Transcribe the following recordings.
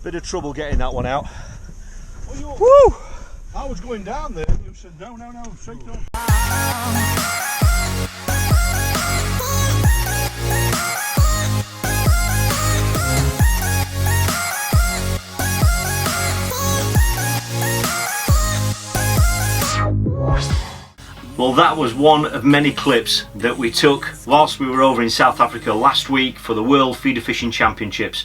Bit of trouble getting that one out. Well, Woo! I was going down there and you said no, straight up. Well, that was one of many clips that we took whilst we were over in South Africa last week for the World Feeder Fishing Championships.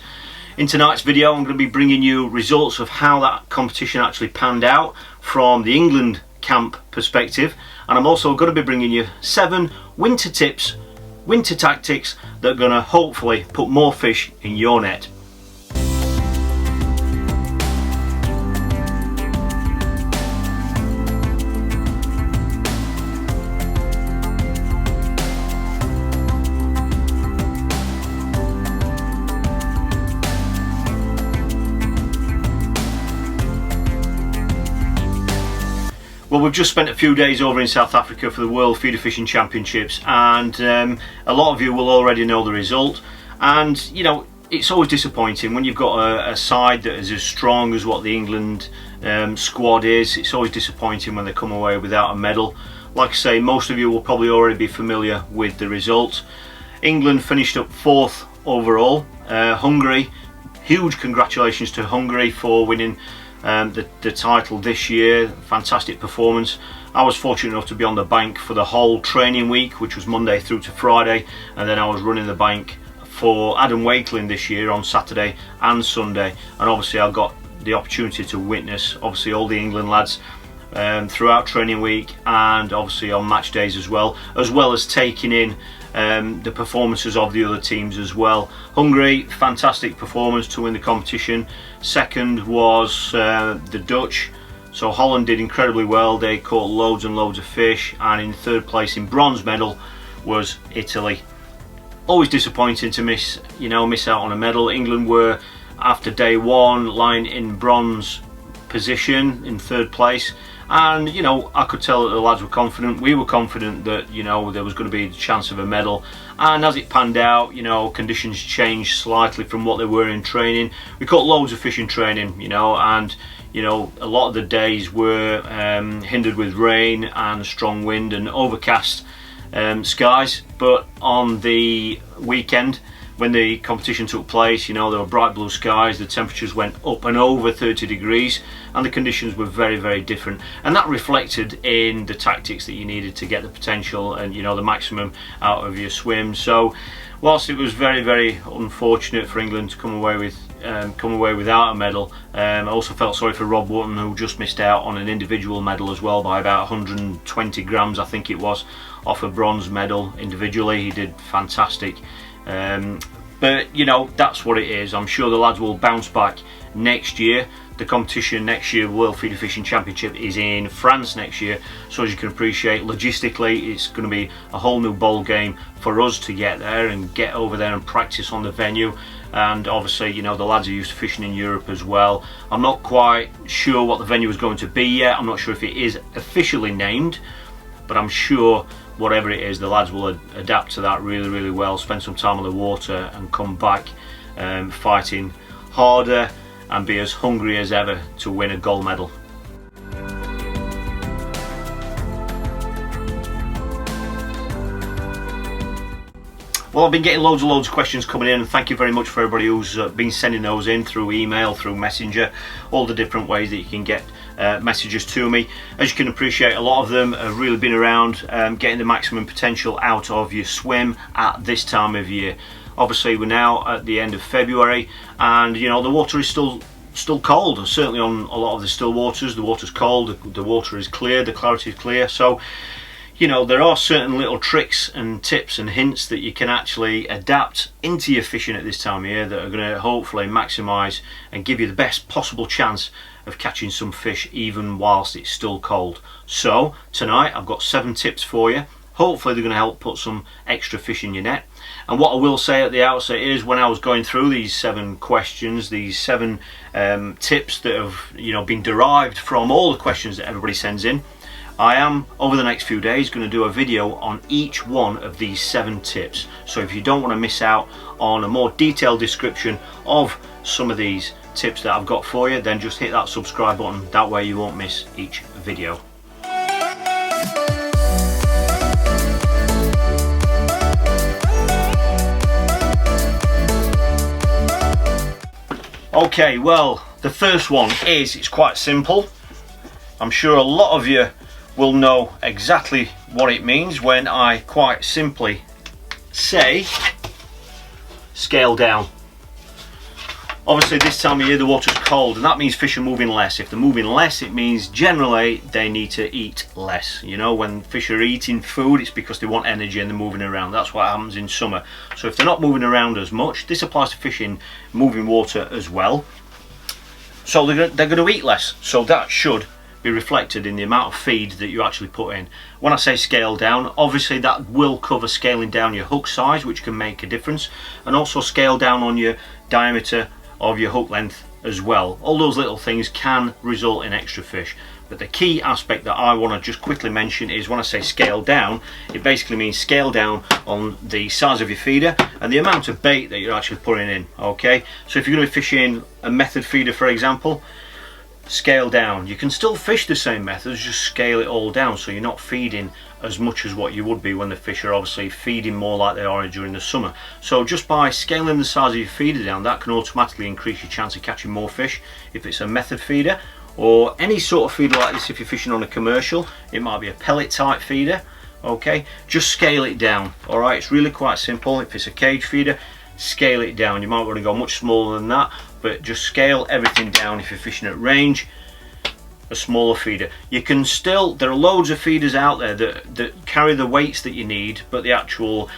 In tonight's video I'm going to be bringing you results of how that competition actually panned out from the England camp perspective, and I'm also going to be bringing you 7 winter tips, winter tactics that are going to hopefully put more fish in your net. Well, we've just spent a few days over in South Africa for the World Feeder Fishing Championships, and a lot of you will already know the result. And you know, it's always disappointing when you've got a side that is as strong as what the England squad is. It's always disappointing when they come away without a medal. Like I say, most of you will probably already be familiar with the result. England finished up 4th overall. Hungary, huge congratulations to Hungary for winning the title this year. Fantastic performance. I was fortunate enough to be on the bank for the whole training week, which was Monday through to Friday, and then I was running the bank for Adam Wakeling this year on Saturday and Sunday, and obviously I got the opportunity to witness obviously all the England lads throughout training week, and obviously on match days as well as taking in the performances of the other teams as well. Hungary, fantastic performance to win the competition. Second was the Dutch. So Holland did incredibly well. They caught loads and loads of fish, and in 3rd place in bronze medal was Italy. Always disappointing to miss out on a medal. England were, after day 1, lying in bronze position in 3rd place. And you know, I could tell that the lads were confident. We were confident that there was going to be a chance of a medal, and as it panned out, conditions changed slightly from what they were in training. We caught loads of fish in training, and a lot of the days were hindered with rain and strong wind and overcast skies. But on the weekend, when the competition took place, there were bright blue skies, the temperatures went up and over 30 degrees, and the conditions were very, very different. And that reflected in the tactics that you needed to get the potential and the maximum out of your swim. So whilst it was very, very unfortunate for England to come away without a medal, I also felt sorry for Rob Wotton, who just missed out on an individual medal as well by about 120 grams, I think it was, off a bronze medal individually. He did fantastic. But that's what it is. I'm sure the lads will bounce back next year. The competition next year, World Feeder Fishing Championship, is in France next year, so as you can appreciate, logistically it's going to be a whole new ball game for us to get there and get over there and practice on the venue. And obviously the lads are used to fishing in Europe as well. I'm not quite sure what the venue is going to be yet. I'm not sure if it is officially named, but I'm sure whatever it is, the lads will adapt to that really, really well, spend some time on the water and come back fighting harder and be as hungry as ever to win a gold medal. Well, I've been getting loads and loads of questions coming in, and thank you very much for everybody who's been sending those in through email, through Messenger, all the different ways that you can get messages to me. As you can appreciate, a lot of them have really been around getting the maximum potential out of your swim at this time of year. Obviously we're now at the end of February, and the water is still cold. Certainly on a lot of the still waters, the water's cold, the water is clear, the clarity is clear. So there are certain little tricks and tips and hints that you can actually adapt into your fishing at this time of year that are going to hopefully maximise and give you the best possible chance of catching some fish even whilst it's still cold. So tonight I've got 7 tips for you. Hopefully they're going to help put some extra fish in your net. And what I will say at the outset is, when I was going through these 7 questions, these 7 tips that have been derived from all the questions that everybody sends in, I am, over the next few days, going to do a video on each one of these 7 tips. So if you don't want to miss out on a more detailed description of some of these tips that I've got for you, then just hit that subscribe button. That way you won't miss each video. Okay, well, the first one it's quite simple. I'm sure a lot of you will know exactly what it means when I quite simply say scale down. Obviously this time of year the water's cold, and that means fish are moving less. If they're moving less, it means generally they need to eat less. You know, when fish are eating food, it's because they want energy and they're moving around. That's what happens in summer. So if they're not moving around as much, this applies to fish in moving water as well. So they're going to eat less. So that should be reflected in the amount of feed that you actually put in. When I say scale down, obviously that will cover scaling down your hook size, which can make a difference, and also scale down on your diameter of your hook length as well. All those little things can result in extra fish, but the key aspect that I want to just quickly mention is when I say scale down, it basically means scale down on the size of your feeder and the amount of bait that you're actually putting in. Okay, so if you're going to be fishing a method feeder, for example, scale down. You can still fish the same methods, just scale it all down so you're not feeding as much as what you would be when the fish are obviously feeding more like they are during the summer. So just by scaling the size of your feeder down, that can automatically increase your chance of catching more fish if it's a method feeder, or any sort of feeder like this. If you're fishing on a commercial, it might be a pellet type feeder. Okay, just scale it down. All right, it's really quite simple. If it's a cage feeder, scale it down. You might want to go much smaller than that, but just scale everything down. If you're fishing at range, a smaller feeder. You can still, there are loads of feeders out there that carry the weights that you need, but the actual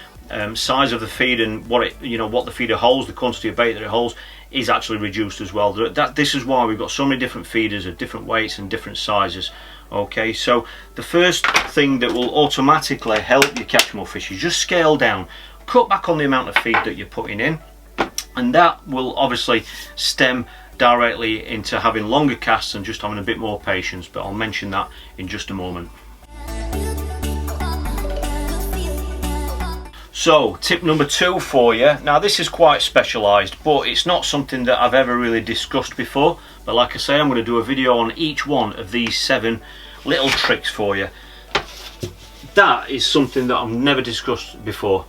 size of the feed and what the feeder holds, the quantity of bait that it holds, is actually reduced as well. This is why we've got so many different feeders of different weights and different sizes. Okay, so the first thing that will automatically help you catch more fish is just scale down. Cut back on the amount of feed that you're putting in, and that will obviously stem directly into having longer casts and just having a bit more patience, but I'll mention that in just a moment. So tip number 2 for you. Now this is quite specialised, but it's not something that I've ever really discussed before, but like I say, I'm going to do a video on each one of these 7 little tricks for you. That is something that I've never discussed before.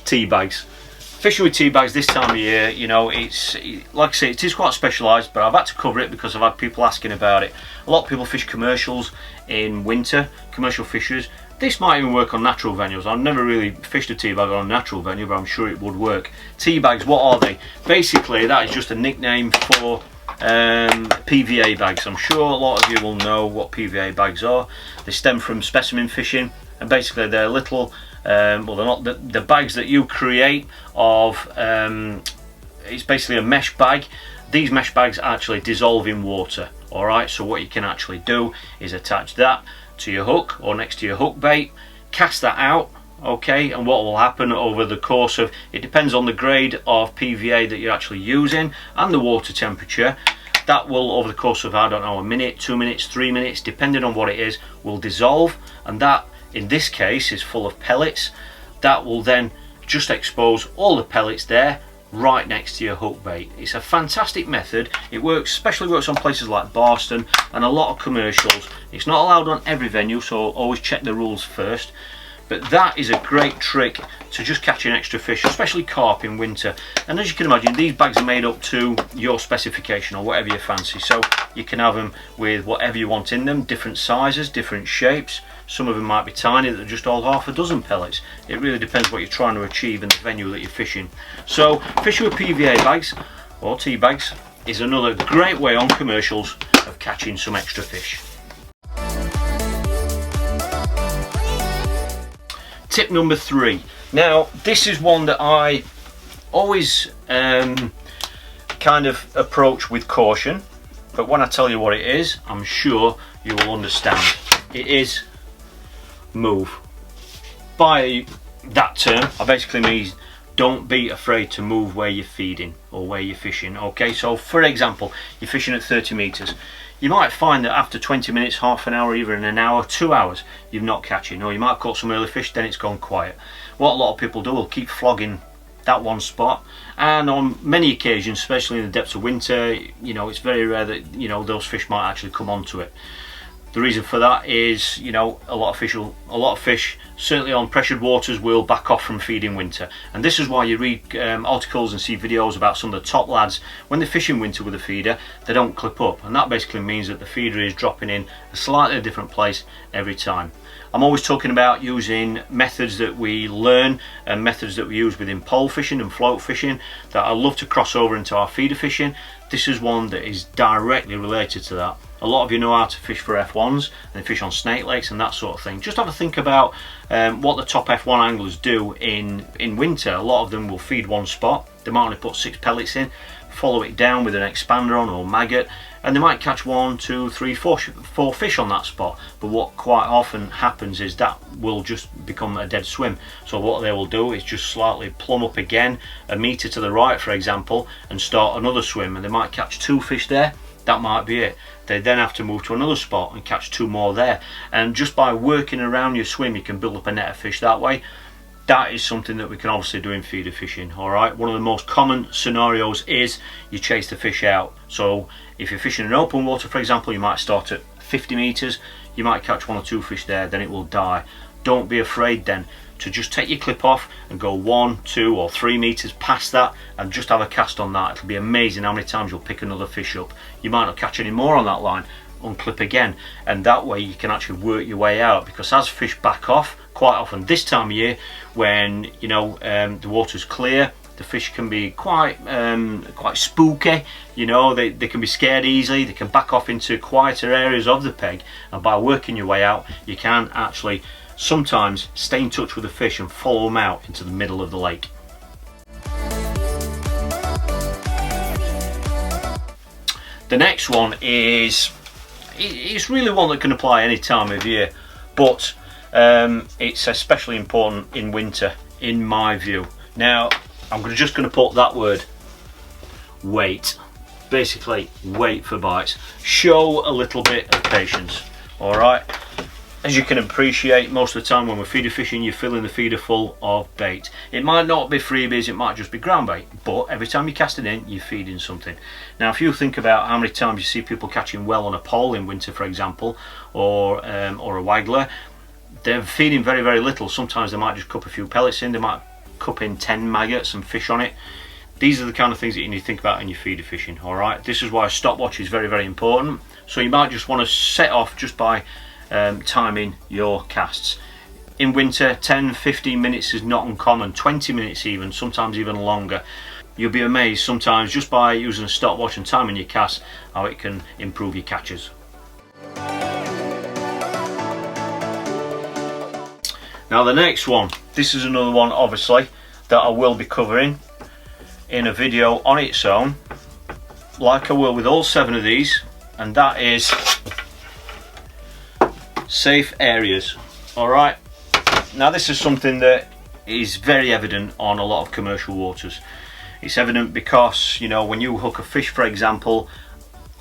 Tea bags. Fishing with tea bags this time of year, you know, like I say, it is quite specialised, but I've had to cover it because I've had people asking about it. A lot of people fish commercials in winter, commercial fishers. This might even work on natural venues. I've never really fished a tea bag on a natural venue, but I'm sure it would work. Tea bags, what are they? Basically, that is just a nickname for PVA bags. I'm sure a lot of you will know what PVA bags are. They stem from specimen fishing, and basically they're little, well, they're not the bags that you create of, it's basically a mesh bag. These mesh bags actually dissolve in water. Alright, so what you can actually do is attach that to your hook or next to your hook bait, cast that out, okay, and what will happen over the course of, it depends on the grade of PVA that you're actually using and the water temperature, that will over the course of, I don't know, a minute, 2 minutes, 3 minutes, depending on what it is, will dissolve, and that in this case is full of pellets. That will then just expose all the pellets there right next to your hook bait. It's a fantastic method. It works, especially works on places like Barston and a lot of commercials. It's not allowed on every venue, so always check the rules first, but that is a great trick to just catching extra fish, especially carp in winter. And as you can imagine, these bags are made up to your specification or whatever you fancy, so you can have them with whatever you want in them, different sizes, different shapes. Some of them might be tiny, that are just all half a dozen pellets. It really depends what you're trying to achieve in the venue that you're fishing. So fishing with PVA bags or tea bags is another great way on commercials of catching some extra fish. Tip number 3. Now this is one that I always kind of approach with caution, but when I tell you what it is, I'm sure you will understand. It is move. By that term, I basically mean don't be afraid to move where you're feeding or where you're fishing. Okay, so for example, you're fishing at 30 meters. You might find that after 20 minutes, half an hour, even an hour, 2 hours, you're not catching, or you might have caught some early fish, then it's gone quiet. What a lot of people do will keep flogging that one spot, and on many occasions, especially in the depths of winter, you know, it's very rare that, you know, those fish might actually come onto it. The reason for that is, you know, a lot of fish, certainly on pressured waters, will back off from feeding winter. And this is why you read articles and see videos about some of the top lads, when they fish in winter with a feeder, they don't clip up. And that basically means that the feeder is dropping in a slightly different place every time. I'm always talking about using methods that we learn and methods that we use within pole fishing and float fishing that I love to cross over into our feeder fishing. This is one that is directly related to that. A lot of you know how to fish for F1s and fish on snake lakes and that sort of thing. Just have a think about what the top F1 anglers do in winter. A lot of them will feed one spot. They might only put 6 pellets in, follow it down with an expander on or maggot, and they might catch 1, 2, 3, 4 fish on that spot. But what quite often happens is that will just become a dead swim. So what they will do is just slightly plumb up again, a meter to the right for example, and start another swim, and they might catch 2 fish there. That might be it. They then have to move to another spot and catch 2 more there. And just by working around your swim, you can build up a net of fish that way. That is something that we can obviously do in feeder fishing. All right, one of the most common scenarios is you chase the fish out. So if you're fishing in open water, for example, you might start at 50 meters, you might catch 1 or 2 fish there, then it will die. Don't be afraid then to just take your clip off and go 1, 2 or 3 meters past that and just have a cast on that. It'll be amazing how many times you'll pick another fish up. You might not catch any more on that line, unclip again, and that way you can actually work your way out, because as fish back off, quite often this time of year when, you know, the water's clear, the fish can be quite spooky, you know, they can be scared easily, they can back off into quieter areas of the peg, and by working your way out you can actually sometimes stay in touch with the fish and follow them out into the middle of the lake. The next one is, it's really one that can apply any time of year, but it's especially important in winter in my view. Now I'm just going to put that word, wait. Basically wait for bites. Show a little bit of patience. Alright, as you can appreciate, most of the time when we're feeder fishing, you're filling the feeder full of bait. It might not be freebies, it might just be ground bait, but every time you cast it in, you're feeding something. Now if you think about how many times you see people catching well on a pole in winter, for example, or a waggler, they're feeding very, very little. Sometimes they might just cup a few pellets in, they might cup in 10 maggots and fish on it. These are the kind of things that you need to think about in your feeder fishing. Alright, this is why a stopwatch is very, very important. So you might just want to set off just by timing your casts. In winter, 10-15 minutes is not uncommon, 20 minutes even, sometimes even longer. You'll be amazed sometimes just by using a stopwatch and timing your casts how it can improve your catches. Now the next one, this is another one obviously that I will be covering in a video on its own, like I will with all 7 of these, and that is safe areas. Alright, now this is something that is very evident on a lot of commercial waters. It's evident because, you know, when you hook a fish, for example,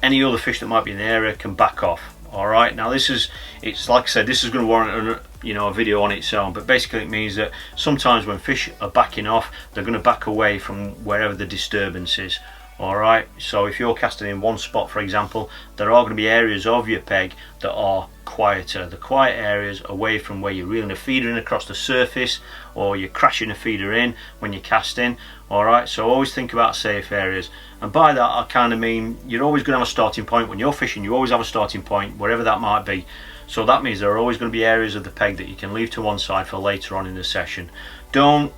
any other fish that might be in the area can back off. Alright, now this is, it's like I said, this is going to warrant a video on its own, but basically it means that sometimes when fish are backing off, they're going to back away from wherever the disturbance is. Alright, so if you're casting in one spot, for example, there are going to be areas of your peg that are quieter. The quiet areas away from where you're reeling a feeder in across the surface, or you're crashing a feeder in when you're casting. Alright, so always think about safe areas, and by that I kind of mean you're always going to have a starting point. When you're fishing, you always have a starting point wherever that might be. So that means there are always going to be areas of the peg that you can leave to one side for later on in the session. Don't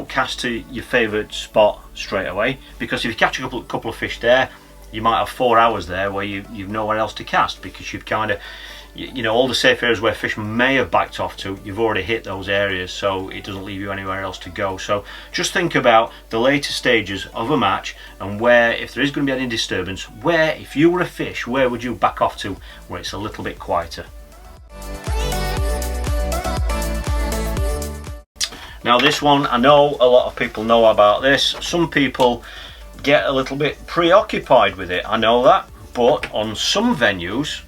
cast to your favourite spot straight away, because if you catch a couple of fish there, you might have 4 hours there where you've nowhere else to cast, because you've kind of, all the safe areas where fish may have backed off to, you've already hit those areas, so it doesn't leave you anywhere else to go. So just think about the later stages of a match, and where, if there is going to be any disturbance, where, if you were a fish, where would you back off to where it's a little bit quieter. Now this one, I know a lot of people know about this. Some people get a little bit preoccupied with it, I know that, but on some venues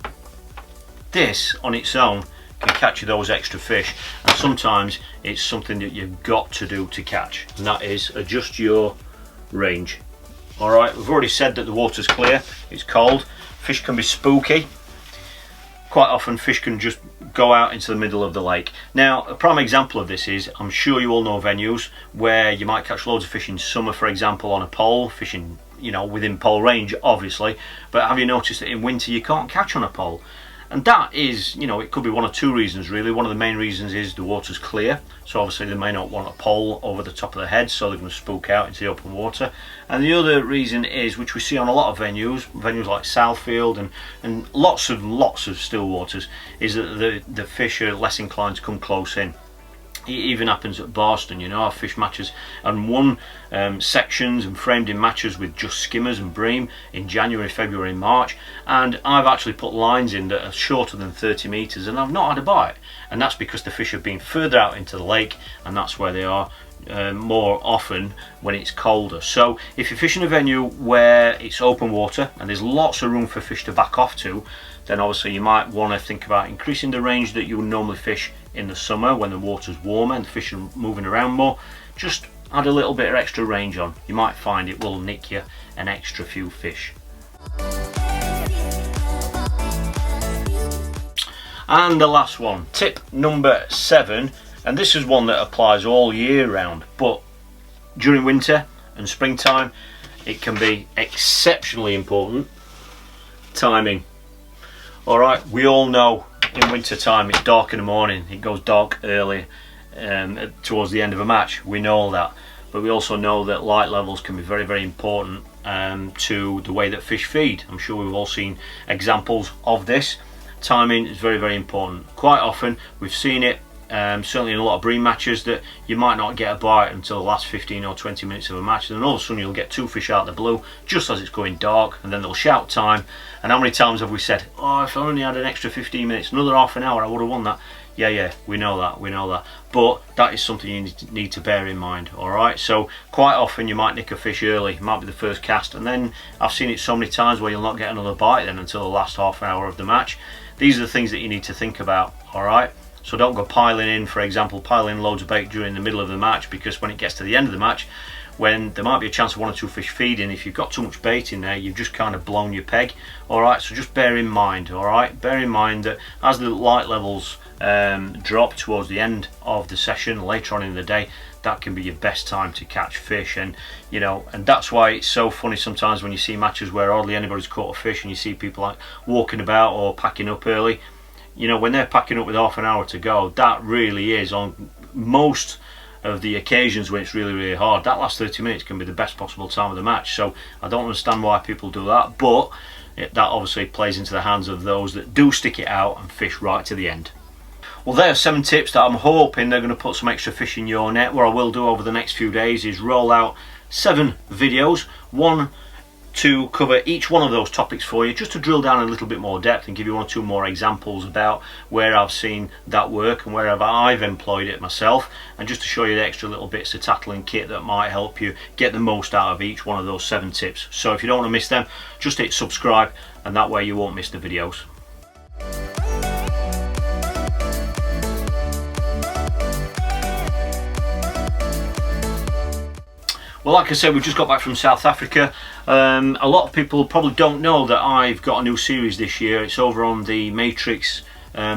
this on its own can catch you those extra fish, and sometimes it's something that you've got to do to catch, and that is adjust your range. Alright, we've already said that the water's clear, it's cold, fish can be spooky. Quite often fish can just go out into the middle of the lake. Now a prime example of this is, I'm sure you all know venues where you might catch loads of fish in summer, for example on a pole, fishing, you know, within pole range obviously, but have you noticed that in winter you can't catch on a pole? And that is, you know, it could be one of two reasons really. One of the main reasons is the water's clear, so obviously they may not want a pole over the top of their head, so they're going to spook out into the open water. And the other reason is, which we see on a lot of venues like Southfield and lots of still waters, is that the fish are less inclined to come close in. It even happens at Boston, you know, our fish matches and won sections and framed in matches with just skimmers and bream in January, February and March, and I've actually put lines in that are shorter than 30 metres and I've not had a bite, and that's because the fish have been further out into the lake, and that's where they are more often when it's colder. So if you're fishing a venue where it's open water and there's lots of room for fish to back off to, then obviously you might want to think about increasing the range that you would normally fish in the summer when the water's warmer and the fish are moving around more. Just add a little bit of extra range on. You might find it will nick you an extra few fish. And the last one, tip number 7, and this is one that applies all year round, but during winter and springtime it can be exceptionally important. Timing. Alright, we all know in winter time it's dark in the morning, it goes dark early towards the end of a match, we know that, but we also know that light levels can be very, very important to the way that fish feed. I'm sure we've all seen examples of this. Timing is very, very important. Quite often we've seen it certainly in a lot of bream matches, that you might not get a bite until the last 15 or 20 minutes of a match, and then all of a sudden you'll get 2 fish out of the blue just as it's going dark, and then they'll shout time. And how many times have we said, oh, if I only had an extra 15 minutes, another half an hour, I would have won that. Yeah, we know that, but that is something you need to bear in mind. Alright, so quite often you might nick a fish early, it might be the first cast, and then I've seen it so many times where you'll not get another bite then until the last half hour of the match. These are the things that you need to think about. Alright, so don't go piling in, for example, piling loads of bait during the middle of the match, because when it gets to the end of the match, when there might be a chance of 1 or 2 fish feeding, if you've got too much bait in there, you've just kind of blown your peg. Alright, so just bear in mind, alright, bear in mind that as the light levels drop towards the end of the session, later on in the day, that can be your best time to catch fish. And you know, and that's why it's so funny sometimes when you see matches where hardly anybody's caught a fish and you see people like walking about or packing up early. You know, when they're packing up with half an hour to go, that really is, on most of the occasions when it's really, really hard, that last 30 minutes can be the best possible time of the match. So I don't understand why people do that, but that obviously plays into the hands of those that do stick it out and fish right to the end. Well, there are 7 tips that I'm hoping they're going to put some extra fish in your net. What I will do over the next few days is roll out 7 videos, one to cover each one of those topics for you, just to drill down a little bit more depth and give you 1 or 2 more examples about where I've seen that work and where I've employed it myself, and just to show you the extra little bits of tackling kit that might help you get the most out of each one of those 7 tips. So if you don't want to miss them, just hit subscribe, and that way you won't miss the videos. Well, like I said, we've just got back from South Africa. A lot of people probably don't know that I've got a new series this year. It's over on the Matrix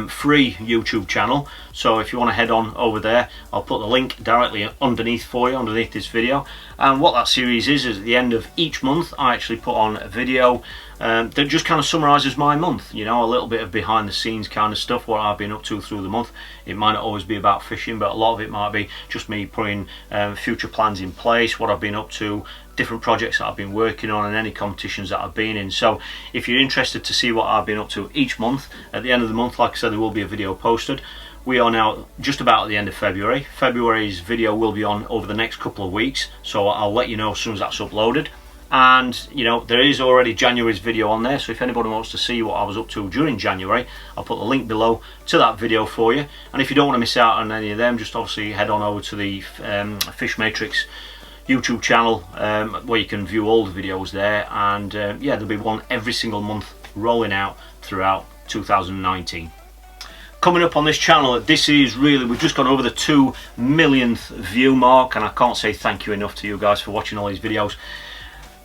free YouTube channel, so if you want to head on over there, I'll put the link directly underneath for you, underneath this video. And what that series is at the end of each month I actually put on a video that just kind of summarises my month, you know, a little bit of behind the scenes kind of stuff, what I've been up to through the month. It might not always be about fishing, but a lot of it might be just me putting future plans in place, what I've been up to, different projects that I've been working on, and any competitions that I've been in. So if you're interested to see what I've been up to each month, at the end of the month, like I said, there will be a video posted. We are now just about at the end of February. February's video will be on over the next couple of weeks, so I'll let you know as soon as that's uploaded. And you know, there is already January's video on there, so if anybody wants to see what I was up to during January, I'll put the link below to that video for you. And if you don't want to miss out on any of them, just obviously head on over to the Fish Matrix YouTube channel, where you can view all the videos there. And yeah, there'll be one every single month rolling out throughout 2019. Coming up on this channel, this is really, we've just gone over the 2 millionth view mark, and I can't say thank you enough to you guys for watching all these videos.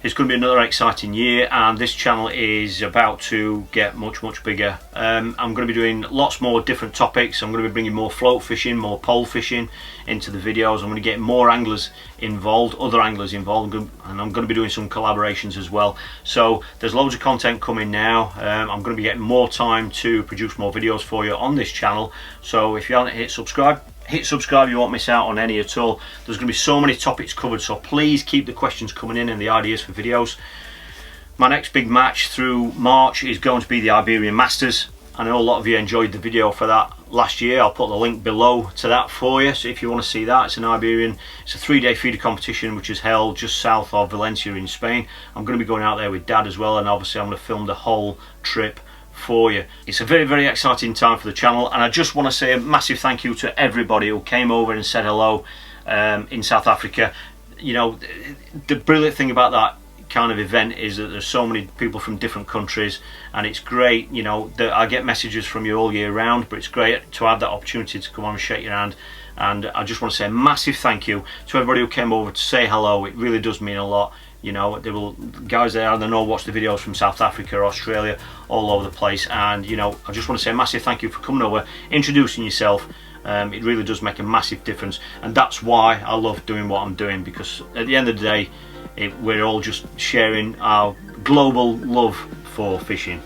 It's going to be another exciting year, and this channel is about to get much bigger. I'm going to be doing lots more different topics. I'm going to be bringing more float fishing, more pole fishing into the videos. I'm going to get more anglers involved, other anglers involved, and I'm going to be doing some collaborations as well. So there's loads of content coming now. I'm going to be getting more time to produce more videos for you on this channel. So if you haven't hit subscribe, you won't miss out on any at all. There's going to be so many topics covered, so please keep the questions coming in and the ideas for videos. My next big match through March is going to be the Iberian Masters. I know a lot of you enjoyed the video for that last year. I'll put the link below to that for you, so if you want to see that. It's an Iberian, it's a 3-day feeder competition which is held just south of Valencia in Spain. I'm going to be going out there with Dad as well, and obviously I'm going to film the whole trip for you. It's a very exciting time for the channel, and I just want to say a massive thank you to everybody who came over and said hello in South Africa. You know, the brilliant thing about that kind of event is that there's so many people from different countries, and it's great, you know, that I get messages from you all year round, but it's great to have that opportunity to come on and shake your hand. And I just want to say a massive thank you to everybody who came over to say hello. It really does mean a lot. You know, there will guys there, and they know, watch the videos from South Africa, Australia, all over the place. And you know, I just want to say a massive thank you for coming over, introducing yourself. It really does make a massive difference, and that's why I love doing what I'm doing, because at the end of the day, we're all just sharing our global love for fishing.